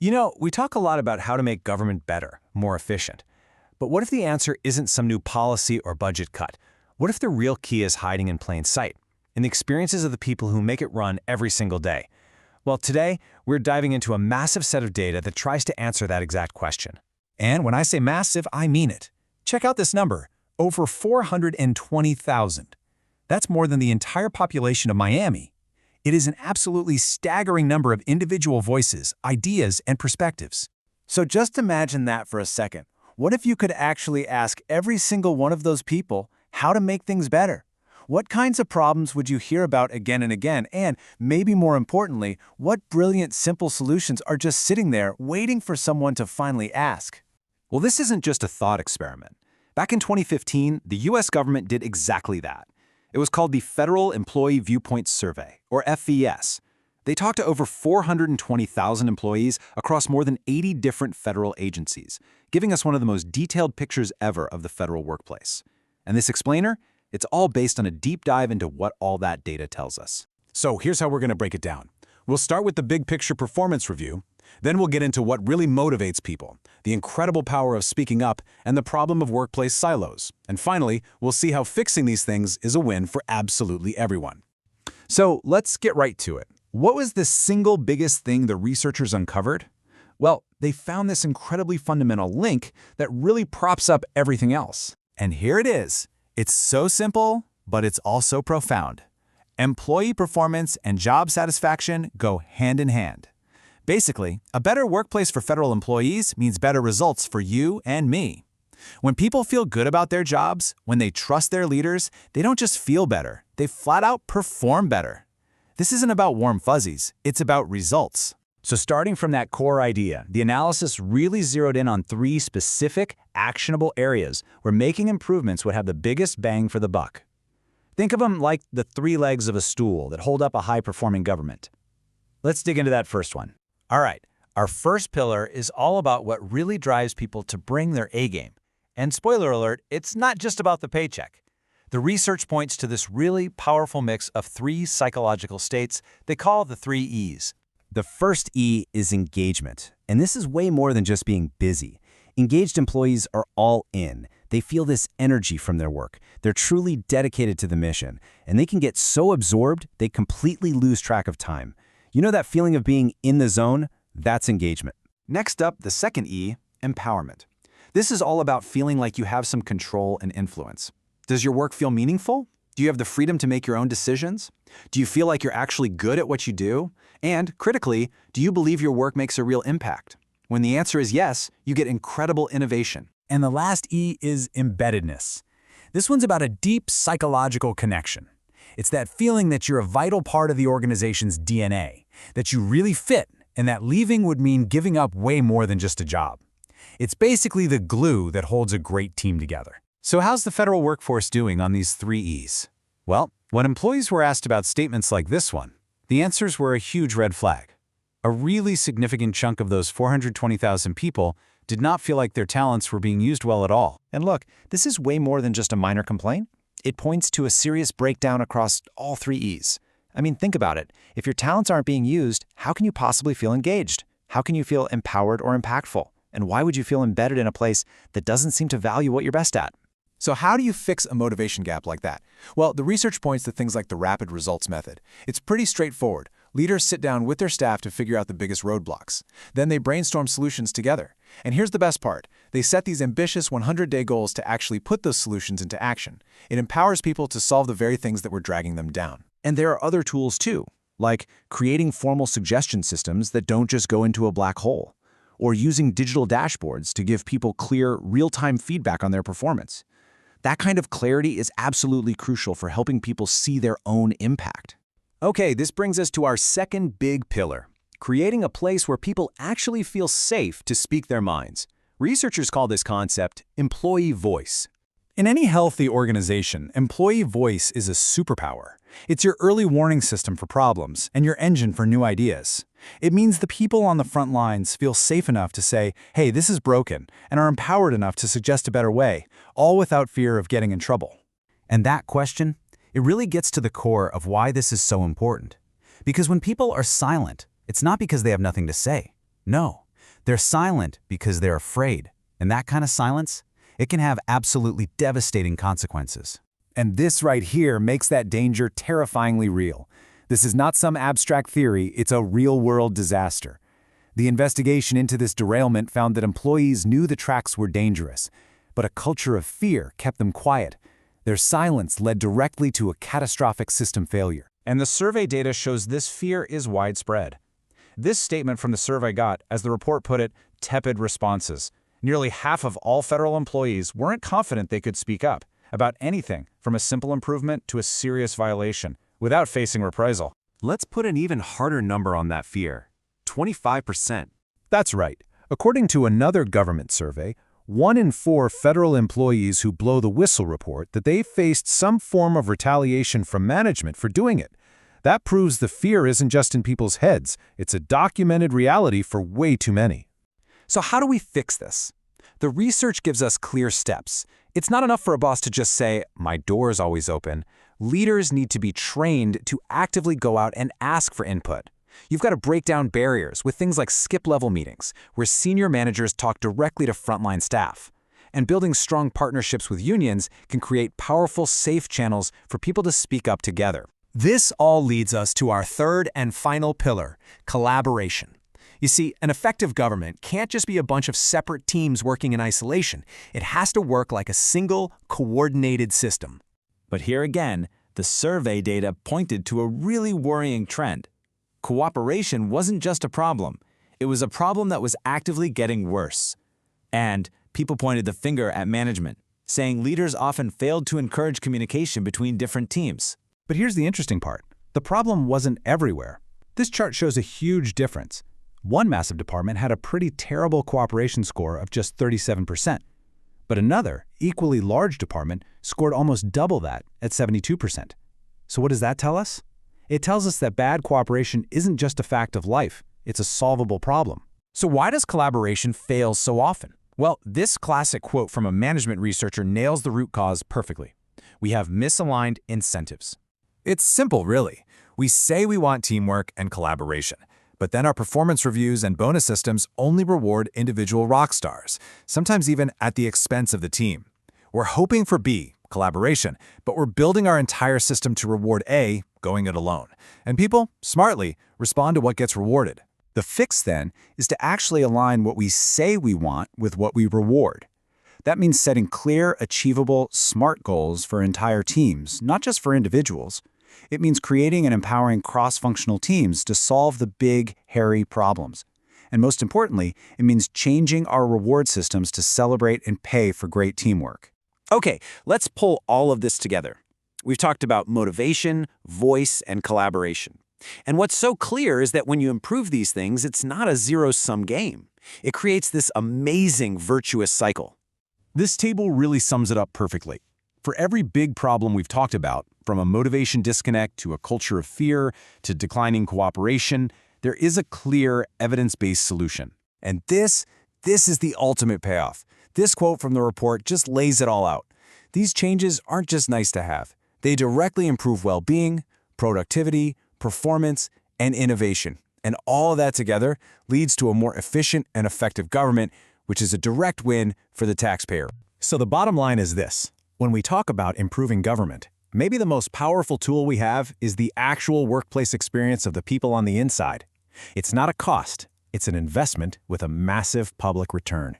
We talk a lot about how to make government better, more efficient. But what if the answer isn't some new policy or budget cut? What if the real key is hiding in plain sight, in the experiences of the people who make it run every single day? Well, today, we're diving into a massive set of data that tries to answer that exact question. And when I say massive, I mean it. Check out this number, over 420,000. That's more than the entire population of Miami. It is an absolutely staggering number of individual voices, ideas, and perspectives. So just imagine that for a second. What if you could actually ask every single one of those people how to make things better? What kinds of problems would you hear about again and again? And maybe more importantly, what brilliant, simple solutions are just sitting there waiting for someone to finally ask? Well, this isn't just a thought experiment. Back in 2015, the US government did exactly that. It was called the Federal Employee Viewpoint Survey, or FVS. They talked to over 420,000 employees across more than 80 different federal agencies, giving us one of the most detailed pictures ever of the federal workplace. And this explainer? It's all based on a deep dive into what all that data tells us. So here's how we're going to break it down. We'll start with the big picture performance review. Then we'll get into what really motivates people, the incredible power of speaking up, and the problem of workplace silos. And finally, we'll see how fixing these things is a win for absolutely everyone. So let's get right to it. What was the single biggest thing the researchers uncovered? Well, they found this incredibly fundamental link that really props up everything else. And here it is. It's so simple, but it's also profound. Employee performance and job satisfaction go hand in hand. Basically, a better workplace for federal employees means better results for you and me. When people feel good about their jobs, when they trust their leaders, they don't just feel better, they flat out perform better. This isn't about warm fuzzies, it's about results. So starting from that core idea, the analysis really zeroed in on 3 specific, actionable areas where making improvements would have the biggest bang for the buck. Think of them like the 3 legs of a stool that hold up a high-performing government. Let's dig into that first one. All right, our first pillar is all about what really drives people to bring their A game. And spoiler alert, it's not just about the paycheck. The research points to this really powerful mix of 3 psychological states they call the 3 E's. The first E is engagement, and this is way more than just being busy. Engaged employees are all in. They feel this energy from their work. They're truly dedicated to the mission, and they can get so absorbed they completely lose track of time. You know that feeling of being in the zone? That's engagement. Next up, the second E, empowerment. This is all about feeling like you have some control and influence. Does your work feel meaningful? Do you have the freedom to make your own decisions? Do you feel like you're actually good at what you do? And, critically, do you believe your work makes a real impact? When the answer is yes, you get incredible innovation. And the last E is embeddedness. This one's about a deep psychological connection. It's that feeling that you're a vital part of the organization's DNA, that you really fit, and that leaving would mean giving up way more than just a job. It's basically the glue that holds a great team together. So how's the federal workforce doing on these 3 E's? Well, when employees were asked about statements like this one, the answers were a huge red flag. A really significant chunk of those 420,000 people did not feel like their talents were being used well at all. And look, this is way more than just a minor complaint. It points to a serious breakdown across all 3 E's. I mean, think about it. If your talents aren't being used, how can you possibly feel engaged? How can you feel empowered or impactful? And why would you feel embedded in a place that doesn't seem to value what you're best at? So how do you fix a motivation gap like that? Well, the research points to things like the rapid results method. It's pretty straightforward. Leaders sit down with their staff to figure out the biggest roadblocks. Then they brainstorm solutions together. And here's the best part. They set these ambitious 100-day goals to actually put those solutions into action. It empowers people to solve the very things that were dragging them down. And there are other tools too, like creating formal suggestion systems that don't just go into a black hole, or using digital dashboards to give people clear, real-time feedback on their performance. That kind of clarity is absolutely crucial for helping people see their own impact. Okay, this brings us to our second big pillar, creating a place where people actually feel safe to speak their minds. Researchers call this concept employee voice. In any healthy organization, employee voice is a superpower. It's your early warning system for problems and your engine for new ideas. It means the people on the front lines feel safe enough to say, hey, this is broken, and are empowered enough to suggest a better way, all without fear of getting in trouble. And that question, it really gets to the core of why this is so important. Because when people are silent, it's not because they have nothing to say. No, They're silent because they're afraid. And that kind of silence, it can have absolutely devastating consequences. And this right here makes that danger terrifyingly real. This is not some abstract theory, it's a real-world disaster. The investigation into this derailment found that employees knew the tracks were dangerous, but a culture of fear kept them quiet. Their silence led directly to a catastrophic system failure. And the survey data shows this fear is widespread. This statement from the survey got, as the report put it, tepid responses. Nearly half of all federal employees weren't confident they could speak up about anything from a simple improvement to a serious violation without facing reprisal. Let's put an even harder number on that fear: 25%. That's right. According to another government survey, 1 in 4 federal employees who blow the whistle report that they faced some form of retaliation from management for doing it. That proves the fear isn't just in people's heads, it's a documented reality for way too many. So how do we fix this? The research gives us clear steps. It's not enough for a boss to just say, "My door is always open." Leaders need to be trained to actively go out and ask for input. You've got to break down barriers with things like skip-level meetings, where senior managers talk directly to frontline staff. And building strong partnerships with unions can create powerful, safe channels for people to speak up together. This all leads us to our third and final pillar, collaboration. You see, an effective government can't just be a bunch of separate teams working in isolation. It has to work like a single, coordinated system. But here again, the survey data pointed to a really worrying trend. Cooperation wasn't just a problem. It was a problem that was actively getting worse. And people pointed the finger at management, saying leaders often failed to encourage communication between different teams. But here's the interesting part. The problem wasn't everywhere. This chart shows a huge difference. One massive department had a pretty terrible cooperation score of just 37%. But another, equally large department scored almost double that at 72%. So what does that tell us? It tells us that bad cooperation isn't just a fact of life, it's a solvable problem. So why does collaboration fail so often? Well, this classic quote from a management researcher nails the root cause perfectly. We have misaligned incentives. It's simple, really. We say we want teamwork and collaboration, but then our performance reviews and bonus systems only reward individual rock stars, sometimes even at the expense of the team. We're hoping for B, collaboration, but we're building our entire system to reward A, going it alone. And people, smartly, respond to what gets rewarded. The fix, then, is to actually align what we say we want with what we reward. That means setting clear, achievable, SMART goals for entire teams, not just for individuals. It means creating and empowering cross-functional teams to solve the big, hairy problems. And most importantly, it means changing our reward systems to celebrate and pay for great teamwork. Okay, let's pull all of this together. We've talked about motivation, voice, and collaboration. And what's so clear is that when you improve these things, it's not a zero-sum game. It creates this amazing virtuous cycle. This table really sums it up perfectly. For every big problem we've talked about, from a motivation disconnect to a culture of fear to declining cooperation, there is a clear, evidence-based solution. And this is the ultimate payoff. This quote from the report just lays it all out. These changes aren't just nice to have. They directly improve well-being, productivity, performance, and innovation. And all of that together leads to a more efficient and effective government, which is a direct win for the taxpayer. So the bottom line is this. When we talk about improving government, maybe the most powerful tool we have is the actual workplace experience of the people on the inside. It's not a cost, it's an investment with a massive public return.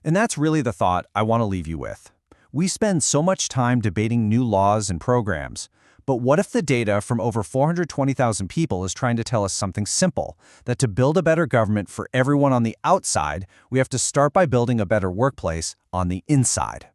And that's really the thought I want to leave you with. We spend so much time debating new laws and programs, but what if the data from over 420,000 people is trying to tell us something simple, that to build a better government for everyone on the outside, we have to start by building a better workplace on the inside?